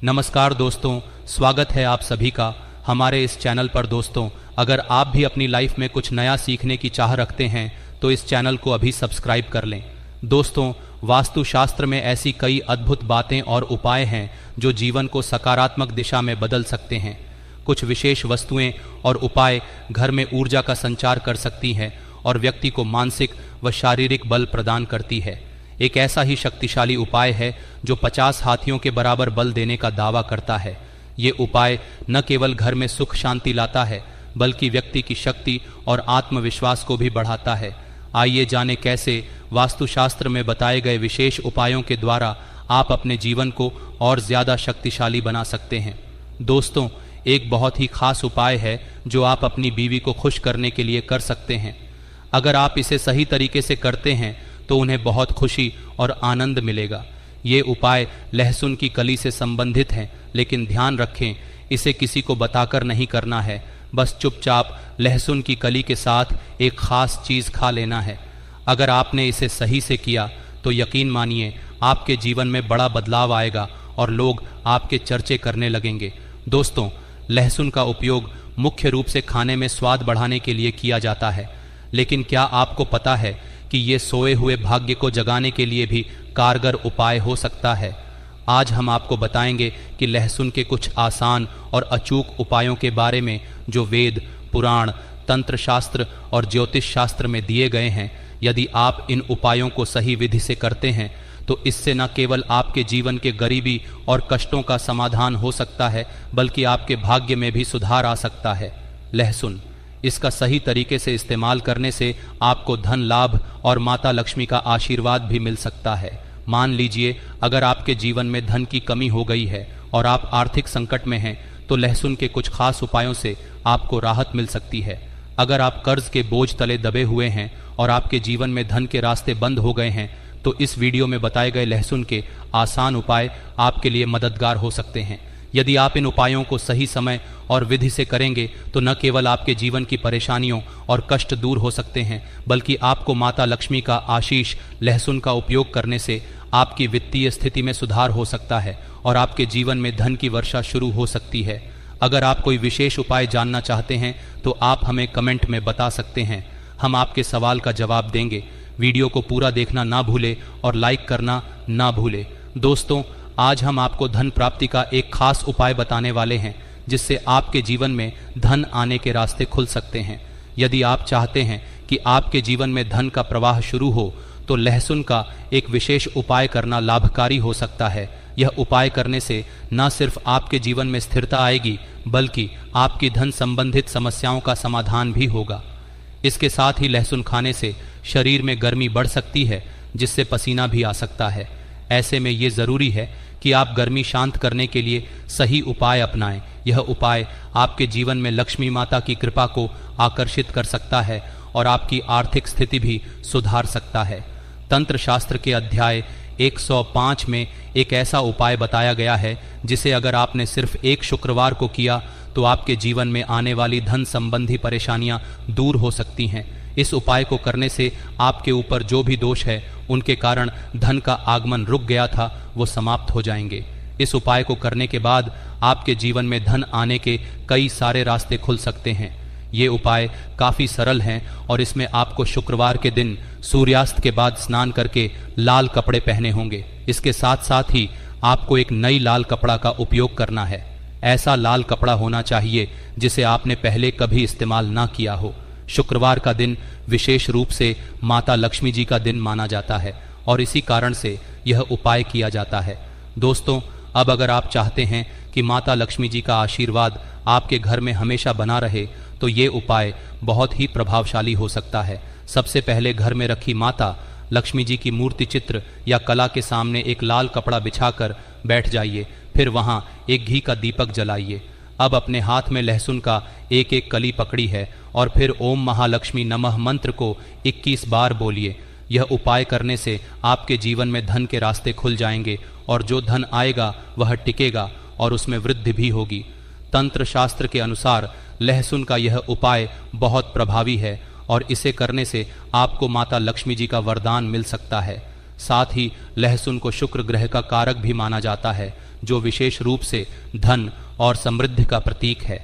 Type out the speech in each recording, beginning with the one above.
नमस्कार दोस्तों, स्वागत है आप सभी का हमारे इस चैनल पर। दोस्तों, अगर आप भी अपनी लाइफ में कुछ नया सीखने की चाह रखते हैं तो इस चैनल को अभी सब्सक्राइब कर लें। दोस्तों, वास्तुशास्त्र में ऐसी कई अद्भुत बातें और उपाय हैं जो जीवन को सकारात्मक दिशा में बदल सकते हैं। कुछ विशेष वस्तुएं और उपाय घर में ऊर्जा का संचार कर सकती हैं और व्यक्ति को मानसिक व शारीरिक बल प्रदान करती है। एक ऐसा ही शक्तिशाली उपाय है जो 50 हाथियों के बराबर बल देने का दावा करता है। ये उपाय न केवल घर में सुख शांति लाता है बल्कि व्यक्ति की शक्ति और आत्मविश्वास को भी बढ़ाता है। आइए जानें कैसे वास्तुशास्त्र में बताए गए विशेष उपायों के द्वारा आप अपने जीवन को और ज़्यादा शक्तिशाली बना सकते हैं। दोस्तों, एक बहुत ही खास उपाय है जो आप अपनी बीवी को खुश करने के लिए कर सकते हैं। अगर आप इसे सही तरीके से करते हैं तो उन्हें बहुत खुशी और आनंद मिलेगा। ये उपाय लहसुन की कली से संबंधित है, लेकिन ध्यान रखें इसे किसी को बताकर नहीं करना है। बस चुपचाप लहसुन की कली के साथ एक खास चीज़ खा लेना है। अगर आपने इसे सही से किया तो यकीन मानिए आपके जीवन में बड़ा बदलाव आएगा और लोग आपके चर्चे करने लगेंगे। दोस्तों, लहसुन का उपयोग मुख्य रूप से खाने में स्वाद बढ़ाने के लिए किया जाता है, लेकिन क्या आपको पता है कि ये सोए हुए भाग्य को जगाने के लिए भी कारगर उपाय हो सकता है। आज हम आपको बताएंगे कि लहसुन के कुछ आसान और अचूक उपायों के बारे में जो वेद, पुराण, तंत्र शास्त्र और ज्योतिष शास्त्र में दिए गए हैं। यदि आप इन उपायों को सही विधि से करते हैं तो इससे न केवल आपके जीवन के गरीबी और कष्टों का समाधान हो सकता है बल्कि आपके भाग्य में भी सुधार आ सकता है। लहसुन, इसका सही तरीके से इस्तेमाल करने से आपको धन लाभ और माता लक्ष्मी का आशीर्वाद भी मिल सकता है। मान लीजिए अगर आपके जीवन में धन की कमी हो गई है और आप आर्थिक संकट में हैं तो लहसुन के कुछ खास उपायों से आपको राहत मिल सकती है। अगर आप कर्ज के बोझ तले दबे हुए हैं और आपके जीवन में धन के रास्ते बंद हो गए हैं तो इस वीडियो में बताए गए लहसुन के आसान उपाय आपके लिए मददगार हो सकते हैं। यदि आप इन उपायों को सही समय और विधि से करेंगे तो न केवल आपके जीवन की परेशानियों और कष्ट दूर हो सकते हैं बल्कि आपको माता लक्ष्मी का आशीष लहसुन का उपयोग करने से आपकी वित्तीय स्थिति में सुधार हो सकता है और आपके जीवन में धन की वर्षा शुरू हो सकती है। अगर आप कोई विशेष उपाय जानना चाहते हैं तो आप हमें कमेंट में बता सकते हैं। हम आपके सवाल का जवाब देंगे। वीडियो को पूरा देखना ना भूले और लाइक करना ना भूले। दोस्तों, आज हम आपको धन प्राप्ति का एक खास उपाय बताने वाले हैं जिससे आपके जीवन में धन आने के रास्ते खुल सकते हैं। यदि आप चाहते हैं कि आपके जीवन में धन का प्रवाह शुरू हो तो लहसुन का एक विशेष उपाय करना लाभकारी हो सकता है। यह उपाय करने से न सिर्फ आपके जीवन में स्थिरता आएगी बल्कि आपकी धन संबंधित समस्याओं का समाधान भी होगा। इसके साथ ही लहसुन खाने से शरीर में गर्मी बढ़ सकती है जिससे पसीना भी आ सकता है। ऐसे में ये ज़रूरी है कि आप गर्मी शांत करने के लिए सही उपाय अपनाएं। यह उपाय आपके जीवन में लक्ष्मी माता की कृपा को आकर्षित कर सकता है और आपकी आर्थिक स्थिति भी सुधार सकता है। तंत्र शास्त्र के अध्याय 105 में एक ऐसा उपाय बताया गया है जिसे अगर आपने सिर्फ एक शुक्रवार को किया तो आपके जीवन में आने वाली धन संबंधी परेशानियां दूर हो सकती हैं। इस उपाय को करने से आपके ऊपर जो भी दोष है उनके कारण धन का आगमन रुक गया था वो समाप्त हो जाएंगे। इस उपाय को करने के बाद आपके जीवन में धन आने के कई सारे रास्ते खुल सकते हैं। ये उपाय काफ़ी सरल हैं और इसमें आपको शुक्रवार के दिन सूर्यास्त के बाद स्नान करके लाल कपड़े पहने होंगे। इसके साथ साथ ही आपको एक नई लाल कपड़ा का उपयोग करना है। ऐसा लाल कपड़ा होना चाहिए जिसे आपने पहले कभी इस्तेमाल ना किया हो। शुक्रवार का दिन विशेष रूप से माता लक्ष्मी जी का दिन माना जाता है और इसी कारण से यह उपाय किया जाता है। दोस्तों, अब अगर आप चाहते हैं कि माता लक्ष्मी जी का आशीर्वाद आपके घर में हमेशा बना रहे तो ये उपाय बहुत ही प्रभावशाली हो सकता है। सबसे पहले घर में रखी माता लक्ष्मी जी की मूर्ति चित्र या कला के सामने एक लाल कपड़ा बिछाकर बैठ जाइए। फिर वहाँ एक घी का दीपक जलाइए। अब अपने हाथ में लहसुन का एक एक कली पकड़ी है और फिर ओम महालक्ष्मी नमः मंत्र को 21 बार बोलिए। यह उपाय करने से आपके जीवन में धन के रास्ते खुल जाएंगे और जो धन आएगा वह टिकेगा और उसमें वृद्धि भी होगी। तंत्र शास्त्र के अनुसार लहसुन का यह उपाय बहुत प्रभावी है और इसे करने से आपको माता लक्ष्मी जी का वरदान मिल सकता है। साथ ही लहसुन को शुक्र ग्रह का कारक भी माना जाता है जो विशेष रूप से धन और समृद्धि का प्रतीक है।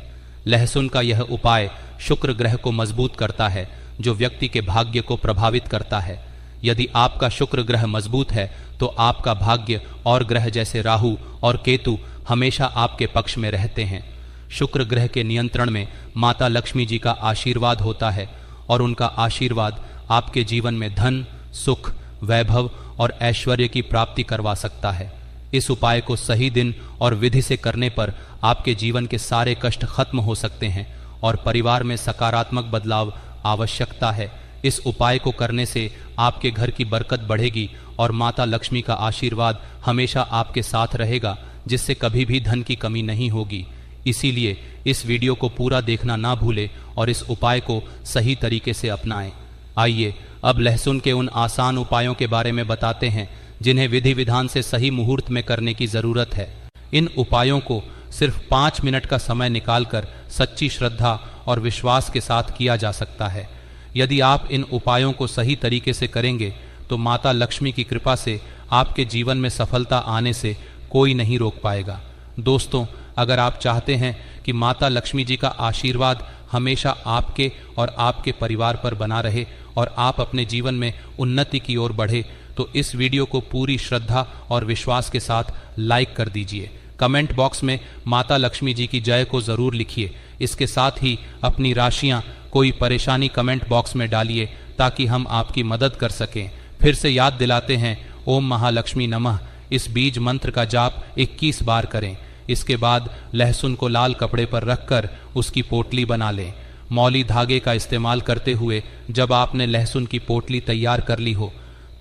लहसुन का यह उपाय शुक्र ग्रह को मजबूत करता है, जो व्यक्ति के भाग्य को प्रभावित करता है। यदि आपका शुक्र ग्रह मजबूत है तो आपका भाग्य और ग्रह जैसे राहु और केतु हमेशा आपके पक्ष में रहते हैं। शुक्र ग्रह के नियंत्रण में माता लक्ष्मी जी का आशीर्वाद होता है और उनका आशीर्वाद आपके जीवन में धन, सुख, वैभव और ऐश्वर्य की प्राप्ति करवा सकता है। इस उपाय को सही दिन और विधि से करने पर आपके जीवन के सारे कष्ट खत्म हो सकते हैं और परिवार में सकारात्मक बदलाव आवश्यकता है। इस उपाय को करने से आपके घर की बरकत बढ़ेगी और माता लक्ष्मी का आशीर्वाद हमेशा आपके साथ रहेगा, जिससे कभी भी धन की कमी नहीं होगी। इसीलिए इस वीडियो को पूरा देखना ना भूलें और इस उपाय को सही तरीके से अपनाएं। आइए अब लहसुन के उन आसान उपायों के बारे में बताते हैं जिन्हें विधि विधान से सही मुहूर्त में करने की जरूरत है। इन उपायों को सिर्फ 5 मिनट का समय निकालकर सच्ची श्रद्धा और विश्वास के साथ किया जा सकता है। यदि आप इन उपायों को सही तरीके से करेंगे तो माता लक्ष्मी की कृपा से आपके जीवन में सफलता आने से कोई नहीं रोक पाएगा। दोस्तों, अगर आप चाहते हैं कि माता लक्ष्मी जी का आशीर्वाद हमेशा आपके और आपके परिवार पर बना रहे और आप अपने जीवन में उन्नति की ओर बढ़े, तो इस वीडियो को पूरी श्रद्धा और विश्वास के साथ लाइक कर दीजिए। कमेंट बॉक्स में माता लक्ष्मी जी की जय को जरूर लिखिए। इसके साथ ही अपनी राशियां, कोई परेशानी कमेंट बॉक्स में डालिए ताकि हम आपकी मदद कर सकें। फिर से याद दिलाते हैं, ओम महालक्ष्मी नमः इस बीज मंत्र का जाप 21 बार करें। इसके बाद लहसुन को लाल कपड़े पर रखकर उसकी पोटली बना लें। मौली धागे का इस्तेमाल करते हुए जब आपने लहसुन की पोटली तैयार कर ली हो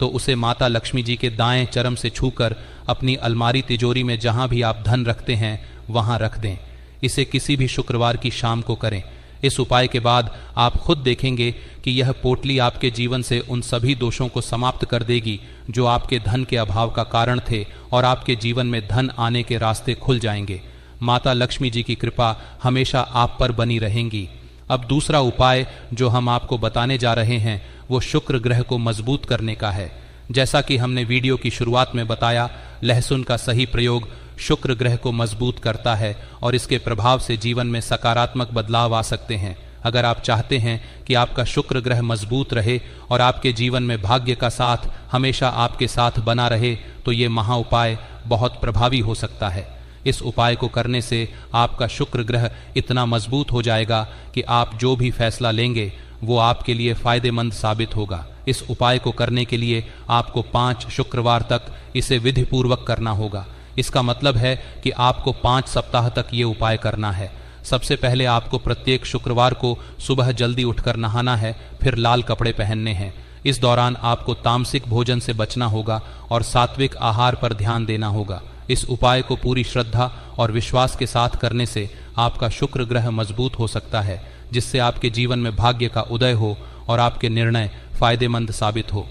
तो उसे माता लक्ष्मी जी के दाएं चरम से छूकर अपनी अलमारी तिजोरी में जहां भी आप धन रखते हैं वहां रख दें। इसे किसी भी शुक्रवार की शाम को करें। इस उपाय के बाद आप खुद देखेंगे कि यह पोटली आपके जीवन से उन सभी दोषों को समाप्त कर देगी जो आपके धन के अभाव का कारण थे और आपके जीवन में धन आने के रास्ते खुल जाएंगे। माता लक्ष्मी जी की कृपा हमेशा आप पर बनी रहेंगी। अब दूसरा उपाय जो हम आपको बताने जा रहे हैं वो शुक्र ग्रह को मजबूत करने का है। जैसा कि हमने वीडियो की शुरुआत में बताया, लहसुन का सही प्रयोग शुक्र ग्रह को मजबूत करता है और इसके प्रभाव से जीवन में सकारात्मक बदलाव आ सकते हैं। अगर आप चाहते हैं कि आपका शुक्र ग्रह मजबूत रहे और आपके जीवन में भाग्य का साथ हमेशा आपके साथ बना रहे, तो ये महा उपाय बहुत प्रभावी हो सकता है। इस उपाय को करने से आपका शुक्र ग्रह इतना मजबूत हो जाएगा कि आप जो भी फैसला लेंगे वो आपके लिए फायदेमंद साबित होगा। इस उपाय को करने के लिए आपको 5 शुक्रवार तक इसे विधिपूर्वक करना होगा। इसका मतलब है कि आपको 5 सप्ताह तक ये उपाय करना है। सबसे पहले आपको प्रत्येक शुक्रवार को सुबह जल्दी उठकर नहाना है, फिर लाल कपड़े पहनने हैं। इस दौरान आपको तामसिक भोजन से बचना होगा और सात्विक आहार पर ध्यान देना होगा। इस उपाय को पूरी श्रद्धा और विश्वास के साथ करने से आपका शुक्र ग्रह मजबूत हो सकता है, जिससे आपके जीवन में भाग्य का उदय हो और आपके निर्णय फायदेमंद साबित हो।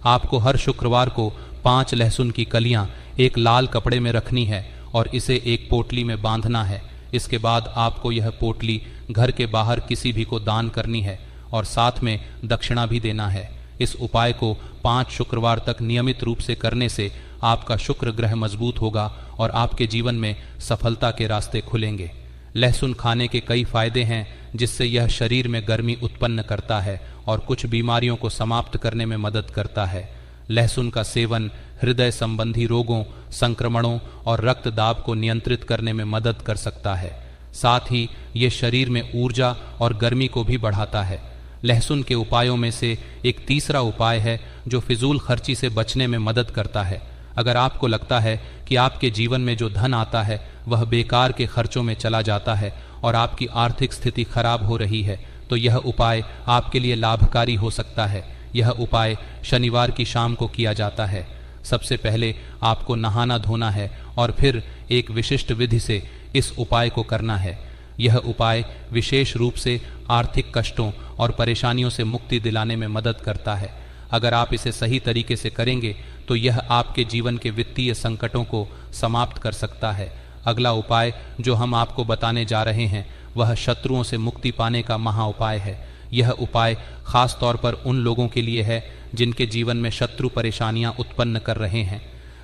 आपको हर शुक्रवार को 5 लहसुन की कलियां एक लाल कपड़े में रखनी है और इसे एक पोटली में बांधना है। इसके बाद आपको यह पोटली घर के बाहर किसी भी को दान करनी है और साथ में दक्षिणा भी देना है। इस उपाय को 5 शुक्रवार तक नियमित रूप से करने से आपका शुक्र ग्रह मजबूत होगा और आपके जीवन में सफलता के रास्ते खुलेंगे। लहसुन खाने के कई फायदे हैं, जिससे यह शरीर में गर्मी उत्पन्न करता है और कुछ बीमारियों को समाप्त करने में मदद करता है। लहसुन का सेवन हृदय संबंधी रोगों, संक्रमणों और रक्त दाब को नियंत्रित करने में मदद कर सकता है। साथ ही ये शरीर में ऊर्जा और गर्मी को भी बढ़ाता है। लहसुन के उपायों में से एक तीसरा उपाय है जो फिजूल खर्ची से बचने में मदद करता है। अगर आपको लगता है कि आपके जीवन में जो धन आता है वह बेकार के खर्चों में चला जाता है और आपकी आर्थिक स्थिति खराब हो रही है, तो यह उपाय आपके लिए लाभकारी हो सकता है। यह उपाय शनिवार की शाम को किया जाता है। सबसे पहले आपको नहाना धोना है और फिर एक विशिष्ट विधि से इस उपाय को करना है। यह उपाय विशेष रूप से आर्थिक कष्टों और परेशानियों से मुक्ति दिलाने में मदद करता है। अगर आप इसे सही तरीके से करेंगे तो यह आपके जीवन के वित्तीय संकटों को समाप्त कर सकता है। अगला उपाय जो हम आपको बताने जा रहे हैं वह शत्रुओं से मुक्ति पाने का महा उपाय है। यह उपाय खास तौर पर उन लोगों के लिए है जिनके जीवन में शत्रु परेशानियां उत्पन्न कर रहे हैं।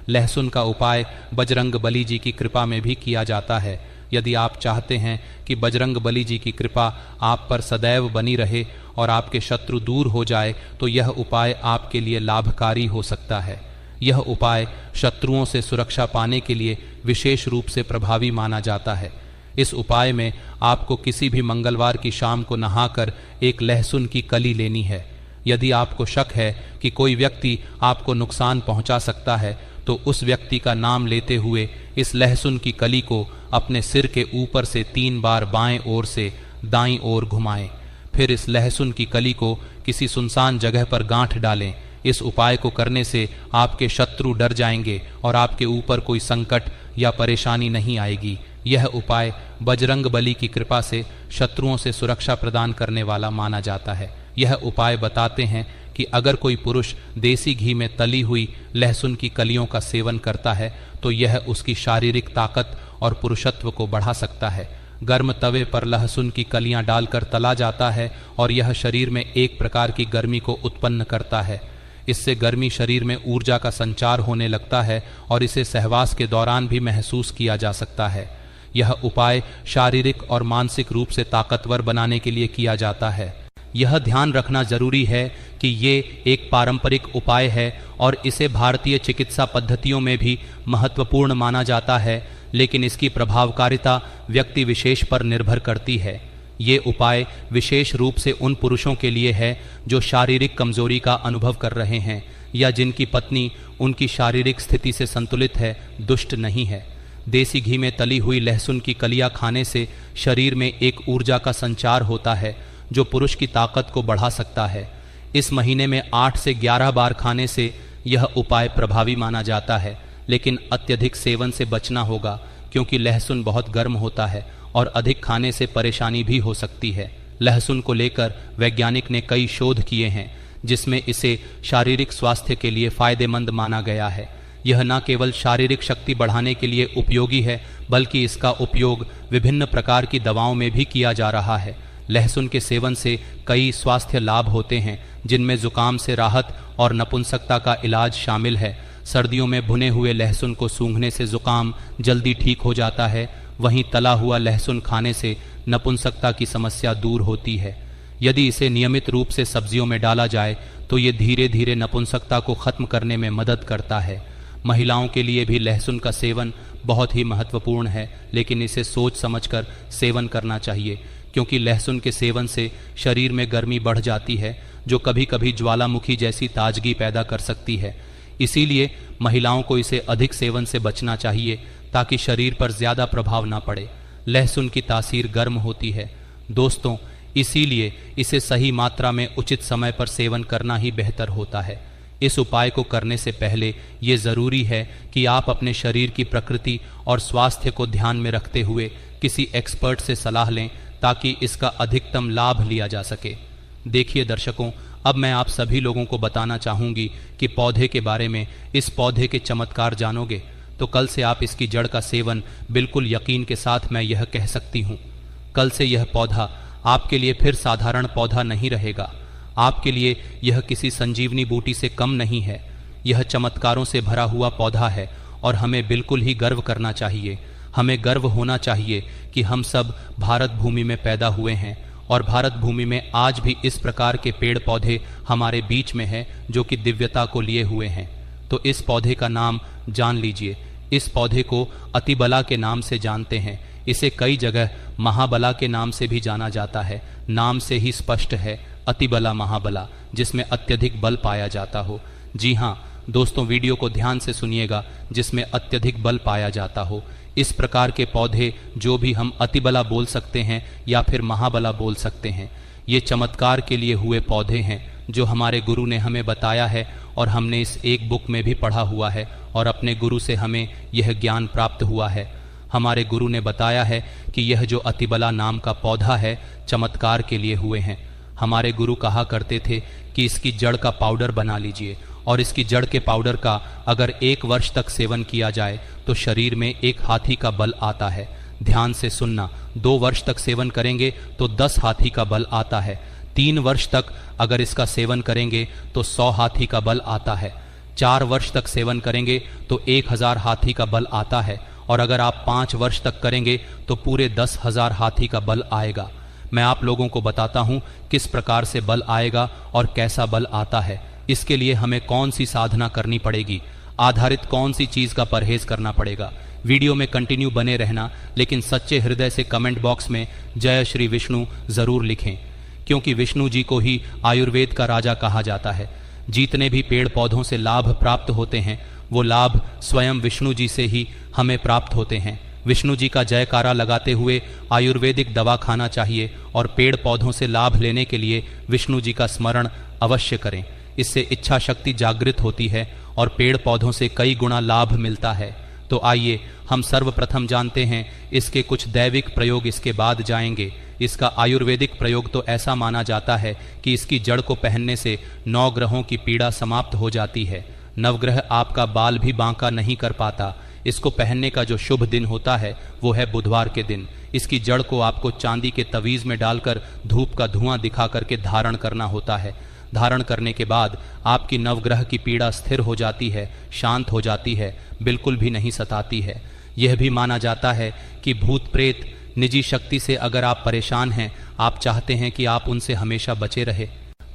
लहसुन का उपाय बजरंग बली जी की कृपा में भी किया जाता है। यदि आप चाहते हैं कि बजरंग बली जी की कृपा आप पर सदैव बनी रहे और आपके शत्रु दूर हो जाए, तो यह उपाय आपके लिए लाभकारी हो सकता है। यह उपाय शत्रुओं से सुरक्षा पाने के लिए विशेष रूप से प्रभावी माना जाता है। इस उपाय में आपको किसी भी मंगलवार की शाम को नहाकर एक लहसुन की कली लेनी है। यदि आपको शक है कि कोई व्यक्ति आपको नुकसान पहुंचा सकता है, तो उस व्यक्ति का नाम लेते हुए इस लहसुन की कली को अपने सिर के ऊपर से 3 बार बाएं ओर से दाईं ओर घुमाएं। फिर इस लहसुन की कली को किसी सुनसान जगह पर गांठ डालें। इस उपाय को करने से आपके शत्रु डर जाएंगे और आपके ऊपर कोई संकट या परेशानी नहीं आएगी। यह उपाय बजरंग बली की कृपा से शत्रुओं से सुरक्षा प्रदान करने वाला माना जाता है। यह उपाय बताते हैं कि अगर कोई पुरुष देसी घी में तली हुई लहसुन की कलियों का सेवन करता है, तो यह उसकी शारीरिक ताकत और पुरुषत्व को बढ़ा सकता है। गर्म तवे पर लहसुन की कलियां डालकर तला जाता है और यह शरीर में एक प्रकार की गर्मी को उत्पन्न करता है। इससे गर्मी शरीर में ऊर्जा का संचार होने लगता है और इसे सहवास के दौरान भी महसूस किया जा सकता है। यह उपाय शारीरिक और मानसिक रूप से ताकतवर बनाने के लिए किया जाता है। यह ध्यान रखना जरूरी है कि ये एक पारंपरिक उपाय है और इसे भारतीय चिकित्सा पद्धतियों में भी महत्वपूर्ण माना जाता है, लेकिन इसकी प्रभावकारिता व्यक्ति विशेष पर निर्भर करती है। ये उपाय विशेष रूप से उन पुरुषों के लिए है जो शारीरिक कमजोरी का अनुभव कर रहे हैं या जिनकी पत्नी उनकी शारीरिक स्थिति से संतुलित है, दुष्ट नहीं है। देसी घी में तली हुई लहसुन की कलियां खाने से शरीर में एक ऊर्जा का संचार होता है जो पुरुष की ताकत को बढ़ा सकता है। इस महीने में 8 से 11 बार खाने से यह उपाय प्रभावी माना जाता है, लेकिन अत्यधिक सेवन से बचना होगा क्योंकि लहसुन बहुत गर्म होता है और अधिक खाने से परेशानी भी हो सकती है। लहसुन को लेकर वैज्ञानिक ने कई शोध किए हैं जिसमें इसे शारीरिक स्वास्थ्य के लिए फायदेमंद माना गया है। यह न केवल शारीरिक शक्ति बढ़ाने के लिए उपयोगी है, बल्कि इसका उपयोग विभिन्न प्रकार की दवाओं में भी किया जा रहा है। लहसुन के सेवन से कई स्वास्थ्य लाभ होते हैं, जिनमें जुकाम से राहत और नपुंसकता का इलाज शामिल है। सर्दियों में भुने हुए लहसुन को सूंघने से जुकाम जल्दी ठीक हो जाता है। वहीं तला हुआ लहसुन खाने से नपुंसकता की समस्या दूर होती है। यदि इसे नियमित रूप से सब्जियों में डाला जाए तो ये धीरे धीरे नपुंसकता को खत्म करने में मदद करता है। महिलाओं के लिए भी लहसुन का सेवन बहुत ही महत्वपूर्ण है, लेकिन इसे सोच समझकर सेवन करना चाहिए क्योंकि लहसुन के सेवन से शरीर में गर्मी बढ़ जाती है जो कभी कभी ज्वालामुखी जैसी ताजगी पैदा कर सकती है। इसीलिए महिलाओं को इसे अधिक सेवन से बचना चाहिए ताकि शरीर पर ज्यादा प्रभाव ना पड़े। लहसुन की तासीर गर्म होती है दोस्तों, इसीलिए इसे सही मात्रा में उचित समय पर सेवन करना ही बेहतर होता है। इस उपाय को करने से पहले ये जरूरी है कि आप अपने शरीर की प्रकृति और स्वास्थ्य को ध्यान में रखते हुए किसी एक्सपर्ट से सलाह लें ताकि इसका अधिकतम लाभ लिया जा सके। देखिए दर्शकों, अब मैं आप सभी लोगों को बताना चाहूँगी कि पौधे के बारे में। इस पौधे के चमत्कार जानोगे तो कल से आप इसकी जड़ का सेवन बिल्कुल यकीन के साथ मैं यह कह सकती हूँ। कल से यह पौधा आपके लिए फिर साधारण पौधा नहीं रहेगा। आपके लिए यह किसी संजीवनी बूटी से कम नहीं है। यह चमत्कारों से भरा हुआ पौधा है और हमें बिल्कुल ही गर्व करना चाहिए। हमें गर्व होना चाहिए कि हम सब भारत भूमि में पैदा हुए हैं और भारत भूमि में आज भी इस प्रकार के पेड़ पौधे हमारे बीच में हैं जो कि दिव्यता को लिए हुए हैं। तो इस पौधे का नाम जान लीजिए। इस पौधे को अतिबला के नाम से जानते हैं। इसे कई जगह महाबला के नाम से भी जाना जाता है। नाम से ही स्पष्ट है, अतिबला महाबला, जिसमें अत्यधिक बल पाया जाता हो। जी हाँ दोस्तों, वीडियो को ध्यान से सुनिएगा, जिसमें अत्यधिक बल पाया जाता हो। इस प्रकार के पौधे जो भी हम अतिबला बोल सकते हैं या फिर महाबला बोल सकते हैं, ये चमत्कार के लिए हुए पौधे हैं जो हमारे गुरु ने हमें बताया है और हमने इस एक बुक में भी पढ़ा हुआ है और अपने गुरु से हमें यह ज्ञान प्राप्त हुआ है। हमारे गुरु ने बताया है कि यह जो अतिबला नाम का पौधा है चमत्कार के लिए हुए हैं। हमारे गुरु कहा करते थे कि इसकी जड़ का पाउडर बना लीजिए और इसकी जड़ के पाउडर का अगर 1 वर्ष तक सेवन किया जाए तो शरीर में 1 हाथी का बल आता है। ध्यान से सुनना, 2 वर्ष तक सेवन करेंगे तो 10 हाथी का बल आता है। 3 वर्ष तक अगर इसका सेवन करेंगे तो 100 हाथी का बल आता है। 4 वर्ष तक सेवन करेंगे तो 1000 हाथी का बल आता है, और अगर आप 5 वर्ष तक करेंगे तो पूरे 10,000 हाथी का बल आएगा। मैं आप लोगों को बताता हूँ किस प्रकार से बल आएगा और कैसा बल आता है। इसके लिए हमें कौन सी साधना करनी पड़ेगी, आधारित कौन सी चीज़ का परहेज करना पड़ेगा। वीडियो में कंटिन्यू बने रहना, लेकिन सच्चे हृदय से कमेंट बॉक्स में जय श्री विष्णु ज़रूर लिखें, क्योंकि विष्णु जी को ही आयुर्वेद का राजा कहा जाता है। जितने भी पेड़ पौधों से लाभ प्राप्त होते हैं वो लाभ स्वयं विष्णु जी से ही हमें प्राप्त होते हैं। विष्णु जी का जयकारा लगाते हुए आयुर्वेदिक दवा खाना चाहिए और पेड़ पौधों से लाभ लेने के लिए विष्णु जी का स्मरण अवश्य करें। इससे इच्छा शक्ति जागृत होती है और पेड़ पौधों से कई गुना लाभ मिलता है। तो आइए हम सर्वप्रथम जानते हैं इसके कुछ दैविक प्रयोग, इसके बाद जाएंगे। इसका आयुर्वेदिक प्रयोग तो ऐसा माना जाता है कि इसकी जड़ को पहनने से 9 ग्रहों की पीड़ा समाप्त हो जाती है। नवग्रह आपका बाल भी बांका नहीं कर पाता। इसको पहनने का जो शुभ दिन होता है वो है बुधवार के दिन। इसकी जड़ को आपको चांदी के तवीज़ में डालकर धूप का धुआं दिखा करके धारण करना होता है। धारण करने के बाद आपकी नवग्रह की पीड़ा स्थिर हो जाती है, शांत हो जाती है, बिल्कुल भी नहीं सताती है। यह भी माना जाता है कि भूत प्रेत निजी शक्ति से अगर आप परेशान हैं, आप चाहते हैं कि आप उनसे हमेशा बचे रहे,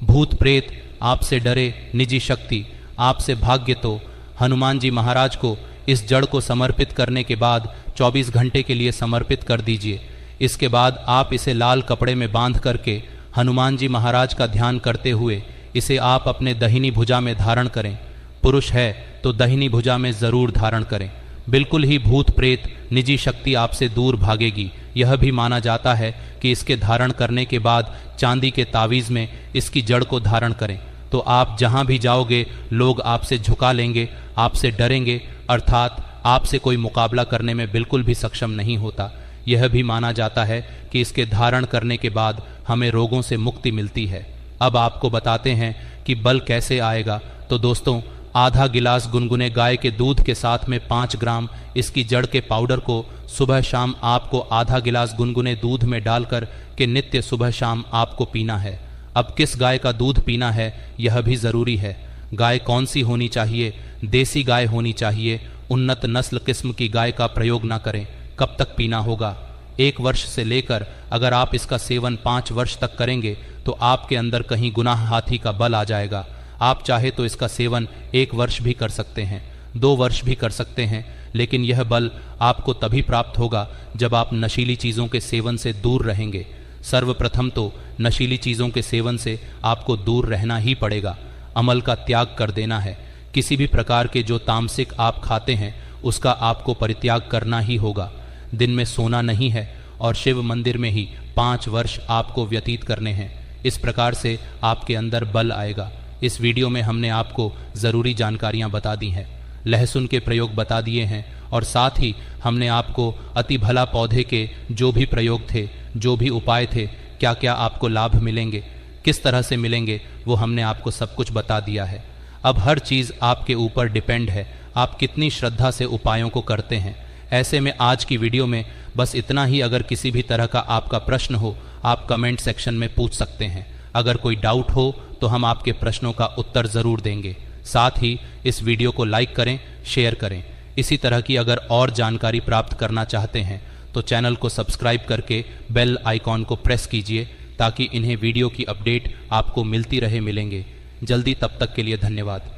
भूत प्रेत आपसे डरे, निजी शक्ति आपसे भाग्य, तो हनुमान जी महाराज को इस जड़ को समर्पित करने के बाद 24 घंटे के लिए समर्पित कर दीजिए। इसके बाद आप इसे लाल कपड़े में बांध करके हनुमान जी महाराज का ध्यान करते हुए इसे आप अपने दाहिनी भुजा में धारण करें। पुरुष है तो दाहिनी भुजा में ज़रूर धारण करें। बिल्कुल ही भूत प्रेत निजी शक्ति आपसे दूर भागेगी। यह भी माना जाता है कि इसके धारण करने के बाद चांदी के तावीज़ में इसकी जड़ को धारण करें तो आप जहाँ भी जाओगे लोग आपसे झुका लेंगे, आपसे डरेंगे, अर्थात आपसे कोई मुकाबला करने में बिल्कुल भी सक्षम नहीं होता। यह भी माना जाता है कि इसके धारण करने के बाद हमें रोगों से मुक्ति मिलती है। अब आपको बताते हैं कि बल कैसे आएगा। तो दोस्तों, आधा गिलास गुनगुने गाय के दूध के साथ में 5 ग्राम इसकी जड़ के पाउडर को सुबह शाम आपको आधा गिलास गुनगुने दूध में डालकर के नित्य सुबह शाम आपको पीना है। अब किस गाय का दूध पीना है यह भी ज़रूरी है। गाय कौन सी होनी चाहिए? देसी गाय होनी चाहिए। उन्नत नस्ल किस्म की गाय का प्रयोग ना करें। कब तक पीना होगा? 1 वर्ष से लेकर अगर आप इसका सेवन 5 वर्ष तक करेंगे तो आपके अंदर कहीं गुनाह हाथी का बल आ जाएगा। आप चाहे तो इसका सेवन 1 वर्ष भी कर सकते हैं, 2 वर्ष भी कर सकते हैं, लेकिन यह बल आपको तभी प्राप्त होगा जब आप नशीली चीज़ों के सेवन से दूर रहेंगे। सर्वप्रथम तो नशीली चीज़ों के सेवन से आपको दूर रहना ही पड़ेगा। अमल का त्याग कर देना है। किसी भी प्रकार के जो तामसिक आप खाते हैं उसका आपको परित्याग करना ही होगा। दिन में सोना नहीं है और शिव मंदिर में ही 5 वर्ष आपको व्यतीत करने हैं। इस प्रकार से आपके अंदर बल आएगा। इस वीडियो में हमने आपको ज़रूरी जानकारियां बता दी हैं, लहसुन के प्रयोग बता दिए हैं और साथ ही हमने आपको अति भला पौधे के जो भी प्रयोग थे, जो भी उपाय थे, क्या क्या आपको लाभ मिलेंगे, किस तरह से मिलेंगे, वो हमने आपको सब कुछ बता दिया है। अब हर चीज़ आपके ऊपर डिपेंड है, आप कितनी श्रद्धा से उपायों को करते हैं। ऐसे में आज की वीडियो में बस इतना ही। अगर किसी भी तरह का आपका प्रश्न हो आप कमेंट सेक्शन में पूछ सकते हैं। अगर कोई डाउट हो तो हम आपके प्रश्नों का उत्तर ज़रूर देंगे। साथ ही इस वीडियो को लाइक करें, शेयर करें। इसी तरह की अगर और जानकारी प्राप्त करना चाहते हैं तो चैनल को सब्सक्राइब करके बेल आइकॉन को प्रेस कीजिए ताकि इन्हें वीडियो की अपडेट आपको मिलती रहे मिलेंगे जल्दी। तब तक के लिए धन्यवाद।